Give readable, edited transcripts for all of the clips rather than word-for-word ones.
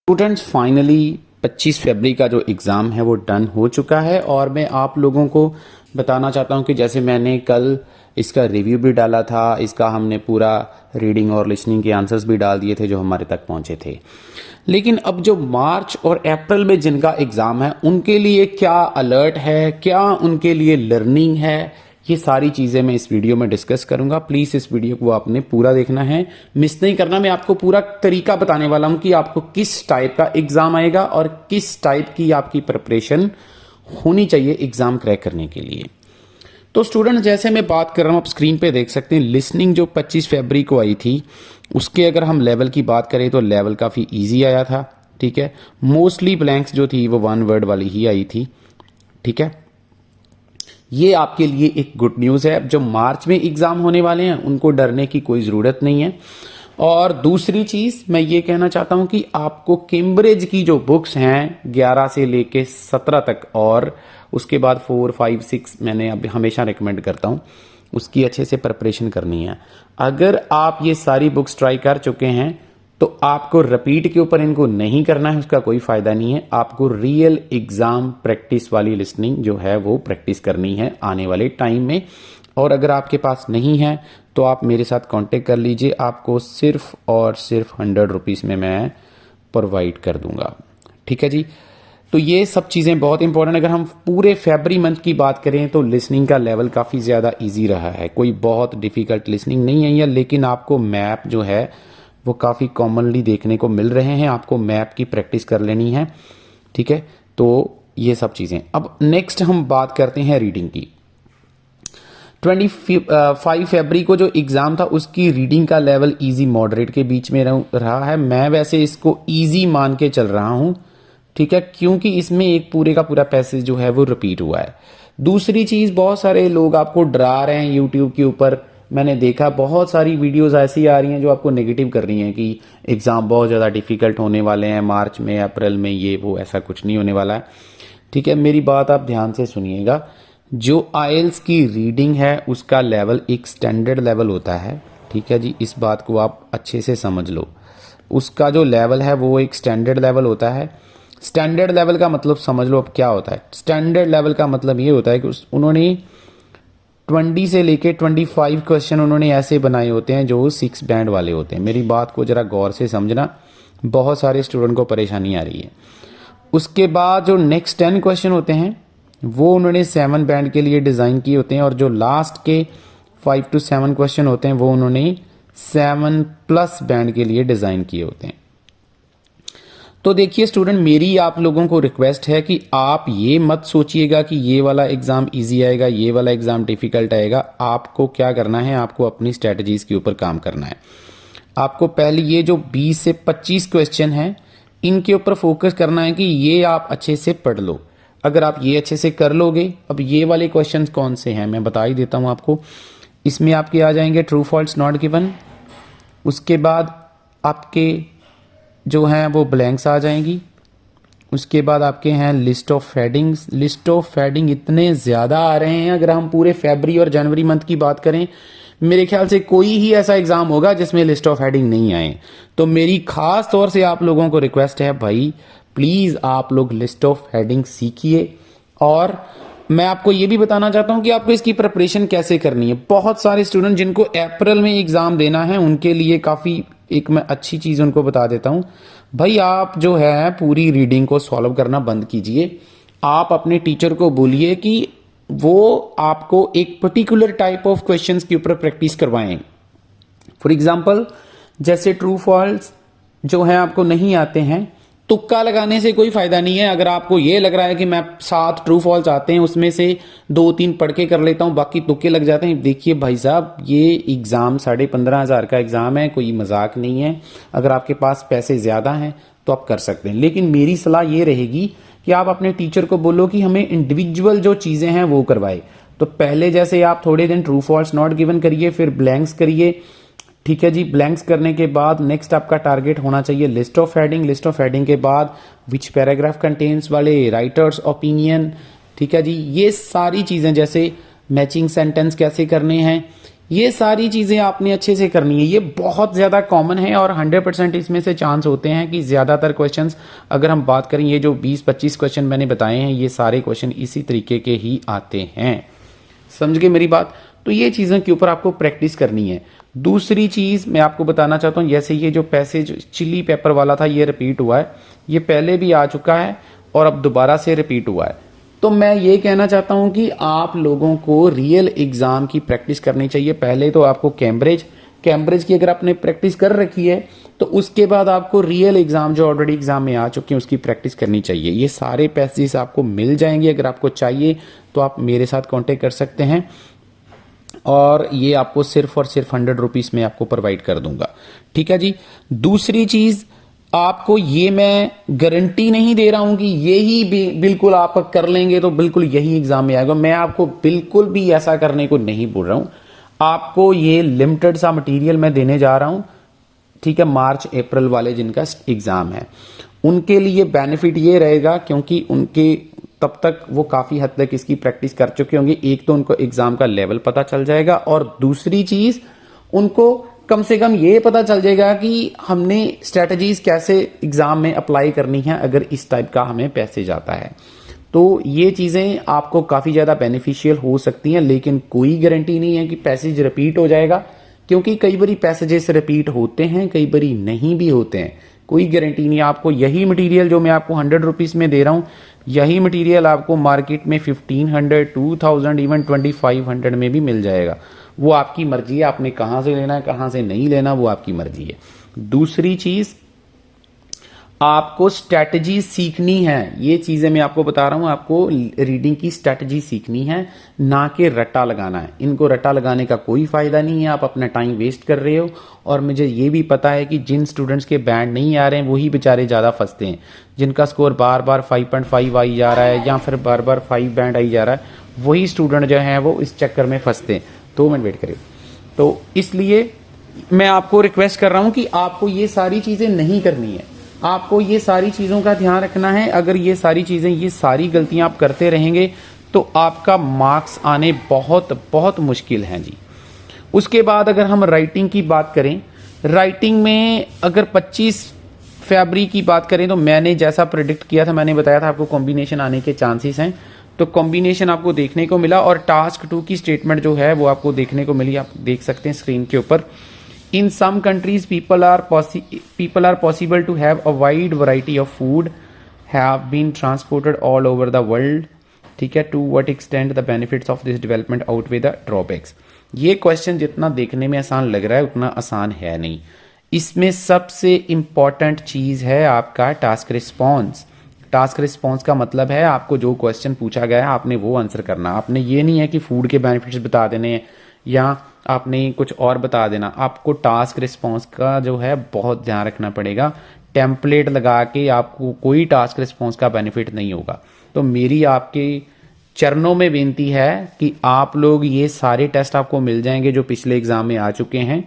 Students finally 25 फरवरी का जो exam है वो डन हो चुका है और मैं आप लोगों को बताना चाहता हूँ कि जैसे मैंने कल इसका रिव्यू भी डाला था, इसका हमने पूरा रीडिंग और लिसनिंग के आंसर्स भी डाल दिए थे जो हमारे तक पहुँचे थे। लेकिन अब जो मार्च और अप्रैल में जिनका एग्ज़ाम है उनके लिए क्या अलर्ट है, क्या उनके लिए लर्निंग है, ये सारी चीज़ें मैं इस वीडियो में डिस्कस करूंगा। प्लीज़ इस वीडियो को आपने पूरा देखना है, मिस नहीं करना। मैं आपको पूरा तरीका बताने वाला हूं कि आपको किस टाइप का एग्ज़ाम आएगा और किस टाइप की आपकी प्रिपरेशन होनी चाहिए एग्ज़ाम क्रैक करने के लिए। तो स्टूडेंट जैसे मैं बात कर रहा हूं, आप स्क्रीन पे देख सकते हैं लिसनिंग जो 25 फरवरी को आई थी उसके अगर हम लेवल की बात करें तो लेवल काफ़ी ईजी आया था। ठीक है, मोस्टली ब्लैंक्स जो थी वो 1 वर्ड वाली ही आई थी। ठीक है, ये आपके लिए एक गुड न्यूज़ है। जो मार्च में एग्ज़ाम होने वाले हैं उनको डरने की कोई ज़रूरत नहीं है। और दूसरी चीज़ मैं ये कहना चाहता हूं कि आपको कैम्ब्रिज की जो बुक्स हैं 11 से लेके 17 तक और उसके बाद 4, 5, 6 मैंने अब हमेशा रिकमेंड करता हूं उसकी अच्छे से प्रिपरेशन करनी है। अगर आप ये सारी बुक्स ट्राई कर चुके हैं तो आपको रिपीट के ऊपर इनको नहीं करना है, उसका कोई फ़ायदा नहीं है। आपको रियल एग्ज़ाम प्रैक्टिस वाली लिसनिंग जो है वो प्रैक्टिस करनी है आने वाले टाइम में। और अगर आपके पास नहीं है तो आप मेरे साथ कांटेक्ट कर लीजिए, आपको सिर्फ और सिर्फ 100 रुपीज़ में मैं प्रोवाइड कर दूंगा। ठीक है जी, तो ये सब चीज़ें बहुत इंपॉर्टेंट। अगर हम पूरे फरवरी मंथ की बात करें तो लिसनिंग का लेवल काफ़ी ज़्यादा ईजी रहा है, कोई बहुत डिफ़िकल्ट लिसनिंग नहीं है, लेकिन आपको मैप जो है वो काफ़ी कॉमनली देखने को मिल रहे हैं। आपको मैप की प्रैक्टिस कर लेनी है। ठीक है, तो ये सब चीज़ें। अब नेक्स्ट हम बात करते हैं रीडिंग की। 25 फरवरी को जो एग्ज़ाम था उसकी रीडिंग का लेवल इजी मॉडरेट के बीच में रहा है। मैं वैसे इसको इजी मान के चल रहा हूँ। ठीक है, क्योंकि इसमें एक पूरे का पूरा पैसेज जो है वो रिपीट हुआ है। दूसरी चीज़, बहुत सारे लोग आपको डरा रहे हैं यूट्यूब के ऊपर। मैंने देखा बहुत सारी वीडियोस ऐसी आ रही हैं जो आपको नेगेटिव कर रही हैं कि एग्ज़ाम बहुत ज़्यादा डिफ़िकल्ट होने वाले हैं मार्च में, अप्रैल में, ये वो। ऐसा कुछ नहीं होने वाला है। ठीक है, मेरी बात आप ध्यान से सुनिएगा। जो आईएलटीएस की रीडिंग है उसका लेवल एक स्टैंडर्ड लेवल होता है। ठीक है जी, इस बात को आप अच्छे से समझ लो। उसका जो लेवल है वो एक स्टैंडर्ड लेवल होता है। स्टैंडर्ड लेवल का मतलब समझ लो अब क्या होता है। स्टैंडर्ड लेवल का मतलब ये होता है कि उन्होंने 20 से लेके 25 क्वेश्चन उन्होंने ऐसे बनाए होते हैं जो 6 बैंड वाले होते हैं। मेरी बात को ज़रा गौर से समझना, बहुत सारे स्टूडेंट को परेशानी आ रही है। उसके बाद जो नेक्स्ट 10 क्वेश्चन होते हैं वो उन्होंने 7 बैंड के लिए डिज़ाइन किए होते हैं और जो लास्ट के 5 to 7 क्वेश्चन होते हैं वो उन्होंने 7+ बैंड के लिए डिज़ाइन किए होते हैं। तो देखिए स्टूडेंट, मेरी आप लोगों को रिक्वेस्ट है कि आप ये मत सोचिएगा कि ये वाला एग्ज़ाम इजी आएगा, ये वाला एग्ज़ाम डिफ़िकल्ट आएगा। आपको क्या करना है, आपको अपनी स्ट्रेटजीज़ के ऊपर काम करना है। आपको पहले ये जो 20 से 25 क्वेश्चन हैं इनके ऊपर फोकस करना है कि ये आप अच्छे से पढ़ लो। अगर आप ये अच्छे से कर लोगे, अब ये वाले क्वेश्चन कौन से हैं मैं बता ही देता हूँ आपको। इसमें आपके आ जाएंगे ट्रू फॉल्स नॉट गिवन, उसके बाद आपके जो हैं वो ब्लैंक्स आ जाएंगी, उसके बाद आपके हैं list of headings. List of heading इतने ज़्यादा आ रहे हैं, अगर हम पूरे फरवरी और जनवरी मंथ की बात करें मेरे ख्याल से कोई ही ऐसा एग्ज़ाम होगा जिसमें लिस्ट ऑफ हेडिंग नहीं आए। तो मेरी खास तौर से आप लोगों को रिक्वेस्ट है, भाई प्लीज़ आप लोग लिस्ट ऑफ हेडिंग सीखिए। और मैं आपको ये भी बताना चाहता हूँ कि आपको इसकी प्रिपरेशन कैसे करनी है। बहुत सारे स्टूडेंट जिनको अप्रैल में एग्ज़ाम देना है उनके लिए काफ़ी एक मैं अच्छी चीज़ उनको बता देता हूँ। भाई आप जो है पूरी रीडिंग को सॉल्व करना बंद कीजिए। आप अपने टीचर को बोलिए कि वो आपको एक पर्टिकुलर टाइप ऑफ क्वेश्चंस के ऊपर प्रैक्टिस करवाएं। फॉर एग्जांपल जैसे ट्रू फॉल्स जो है आपको नहीं आते हैं, तुक्का लगाने से कोई फायदा नहीं है। अगर आपको ये लग रहा है कि मैं 7 ट्रू फॉल्स आते हैं उसमें से 2-3 पढ़ के कर लेता हूं बाकी तुक्के लग जाते हैं, देखिए भाई साहब ये एग्ज़ाम 15,500 का एग्ज़ाम है, कोई मजाक नहीं है। अगर आपके पास पैसे ज़्यादा हैं तो आप कर सकते हैं, लेकिन मेरी सलाह ये रहेगी कि आप अपने टीचर को बोलो कि हमें इंडिविजुअल जो चीज़ें हैं वो करवाए। तो पहले जैसे आप थोड़े दिन ट्रू फॉल्स नॉट गिवन करिए, फिर ब्लैंक्स करिए। ठीक है जी, ब्लैंक्स करने के बाद नेक्स्ट आपका टारगेट होना चाहिए list of heading. List of heading के बाद विच पैराग्राफ कंटेन्स वाले राइटर्स ओपिनियन। ठीक है जी, ये सारी चीज़ें जैसे मैचिंग सेंटेंस कैसे करने हैं, ये सारी चीज़ें आपने अच्छे से करनी है। ये बहुत ज़्यादा कॉमन है और 100% इसमें से चांस होते हैं कि ज़्यादातर क्वेश्चंस, अगर हम बात करें ये जो 20-25 क्वेश्चन मैंने बताए हैं, ये सारे क्वेश्चन इसी तरीके के ही आते हैं। समझ गए मेरी बात? तो ये चीज़ों के ऊपर आपको प्रैक्टिस करनी है। दूसरी चीज़ मैं आपको बताना चाहता हूँ, जैसे ये जो पैसेज चिली पेपर वाला था ये रिपीट हुआ है, ये पहले भी आ चुका है और अब दोबारा से रिपीट हुआ है। तो मैं ये कहना चाहता हूं कि आप लोगों को रियल एग्जाम की प्रैक्टिस करनी चाहिए। पहले तो आपको कैम्ब्रिज की अगर आपने प्रैक्टिस कर रखी है तो उसके बाद आपको रियल एग्जाम जो ऑलरेडी एग्जाम में आ चुके हैं उसकी प्रैक्टिस करनी चाहिए। ये सारे पैसेज आपको मिल जाएंगे। अगर आपको चाहिए तो आप मेरे साथ कांटेक्ट कर सकते हैं और ये आपको सिर्फ और सिर्फ 100 रुपीज में आपको प्रोवाइड कर दूंगा। ठीक है जी। दूसरी चीज, आपको ये मैं गारंटी नहीं दे रहा हूं कि यही बिल्कुल आप कर लेंगे तो बिल्कुल यही एग्जाम में आएगा। मैं आपको बिल्कुल भी ऐसा करने को नहीं बोल रहा हूं। आपको ये लिमिटेड सा मटेरियल मैं देने जा रहा हूं। ठीक है, मार्च अप्रैल वाले जिनका एग्जाम है उनके लिए बेनिफिट ये रहेगा, क्योंकि उनके तब तक वो काफी हद तक इसकी प्रैक्टिस कर चुके होंगे। एक तो उनको एग्जाम का लेवल पता चल जाएगा और दूसरी चीज उनको कम से कम ये पता चल जाएगा कि हमने स्ट्रेटजीज कैसे एग्जाम में अप्लाई करनी है अगर इस टाइप का हमें पैसेज आता है। तो ये चीजें आपको काफी ज्यादा बेनिफिशियल हो सकती हैं, लेकिन कोई गारंटी नहीं है कि पैसेज रिपीट हो जाएगा, क्योंकि कई बारी पैसेजेस रिपीट होते हैं, कई बारी नहीं भी होते हैं। कोई गारंटी नहीं। आपको यही मटेरियल जो मैं आपको 100 रुपीज में दे रहा हूं, यही मटेरियल आपको मार्केट में 1500, 2000, इवन 2500 में भी मिल जाएगा। वो आपकी मर्जी है, आपने कहां से लेना है कहां से नहीं लेना वो आपकी मर्जी है। दूसरी चीज, आपको स्ट्रैटेजी सीखनी है। ये चीजें मैं आपको बता रहा हूं, आपको रीडिंग की स्ट्रैटेजी सीखनी है, ना कि रट्टा लगाना है। इनको रट्टा लगाने का कोई फायदा नहीं है, आप अपना टाइम वेस्ट कर रहे हो। और मुझे ये भी पता है कि जिन स्टूडेंट्स के बैंड नहीं आ रहे हैं वही बेचारे ज्यादा फंसते हैं। जिनका स्कोर बार बार 5.5 आई जा रहा है या फिर बार बार 5 बैंड आई जा रहा है, वही स्टूडेंट जो है वो इस चक्कर में फंसते हैं। 2 मिनट वेट करिए। तो इसलिए मैं आपको रिक्वेस्ट कर रहा हूं कि आपको ये सारी चीजें नहीं करनी है। आपको ये सारी चीजों का ध्यान रखना है। अगर ये सारी चीजें, ये सारी गलतियां आप करते रहेंगे तो आपका मार्क्स आने बहुत बहुत मुश्किल हैं जी। उसके बाद अगर हम राइटिंग की बात करें, राइटिंग में अगर 25 फरवरी की बात करें तो मैंने जैसा प्रिडिक्ट किया था, मैंने बताया था आपको कॉम्बिनेशन आने के चांसेस हैं, तो कॉम्बिनेशन आपको देखने को मिला। और टास्क 2 की स्टेटमेंट जो है वो आपको देखने को मिली, आप देख सकते हैं स्क्रीन के ऊपर। In some countries, people are possible to have a wide variety of food have been transported all over the world. ठीक है, to what extent the benefits of this development outweigh the drawbacks? ये question जितना देखने में आसान लग रहा है उतना आसान है नहीं। इसमें सबसे इंपॉर्टेंट चीज है आपका टास्क रिस्पॉन्स। टास्क रिस्पॉन्स का मतलब है आपको जो क्वेश्चन पूछा गया है आपने वो आंसर करना। आपने ये नहीं है कि फूड के बेनिफिट्स बता देने हैं या आपने कुछ और बता देना। आपको टास्क रिस्पॉन्स का जो है बहुत ध्यान रखना पड़ेगा। टेम्पलेट लगा के आपको कोई टास्क रिस्पॉन्स का बेनिफिट नहीं होगा। तो मेरी आपके चरणों में विनती है कि आप लोग, ये सारे टेस्ट आपको मिल जाएंगे जो पिछले एग्जाम में आ चुके हैं।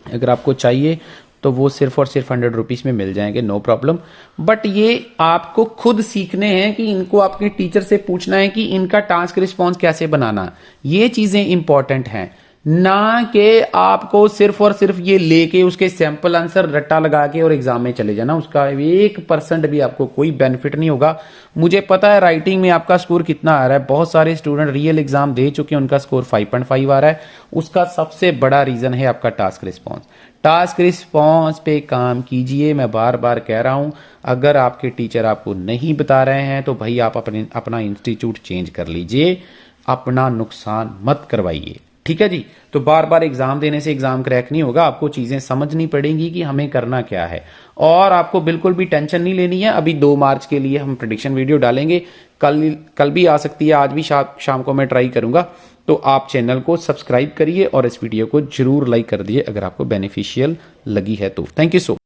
अगर आपको चाहिए तो वो सिर्फ और सिर्फ 100 रुपीज में मिल जाएंगे, नो प्रॉब्लम। बट ये आपको खुद सीखने हैं कि इनको आपके टीचर से पूछना है कि इनका टास्क रिस्पॉन्स कैसे बनाना। ये चीजें इंपॉर्टेंट हैं, ना कि आपको सिर्फ और सिर्फ ये लेके उसके सैंपल आंसर रट्टा लगा के और एग्जाम में चले जाना। उसका 1% भी आपको कोई बेनिफिट नहीं होगा। मुझे पता है राइटिंग में आपका स्कोर कितना आ रहा है। बहुत सारे स्टूडेंट रियल एग्जाम दे चुके हैं, उनका स्कोर 5.5 आ रहा है। उसका सबसे बड़ा रीजन है आपका टास्क रिस्पॉन्स। टास्क रिस्पॉन्स पे काम कीजिए। मैं बार बार कह रहा हूं, अगर आपके टीचर आपको नहीं बता रहे हैं तो भाई आप अपना इंस्टीट्यूट चेंज कर लीजिए, अपना नुकसान मत करवाइए। ठीक है जी। तो बार बार एग्जाम देने से एग्जाम क्रैक नहीं होगा। आपको चीजें समझनी पड़ेंगी कि हमें करना क्या है। और आपको बिल्कुल भी टेंशन नहीं लेनी है। अभी 2 मार्च के लिए हम प्रेडिक्शन वीडियो डालेंगे। कल भी आ सकती है, आज भी शाम को मैं ट्राई करूंगा। तो आप चैनल को सब्सक्राइब करिए और इस वीडियो को जरूर लाइक कर दिए अगर आपको बेनिफिशियल लगी है तो। Thank you so much.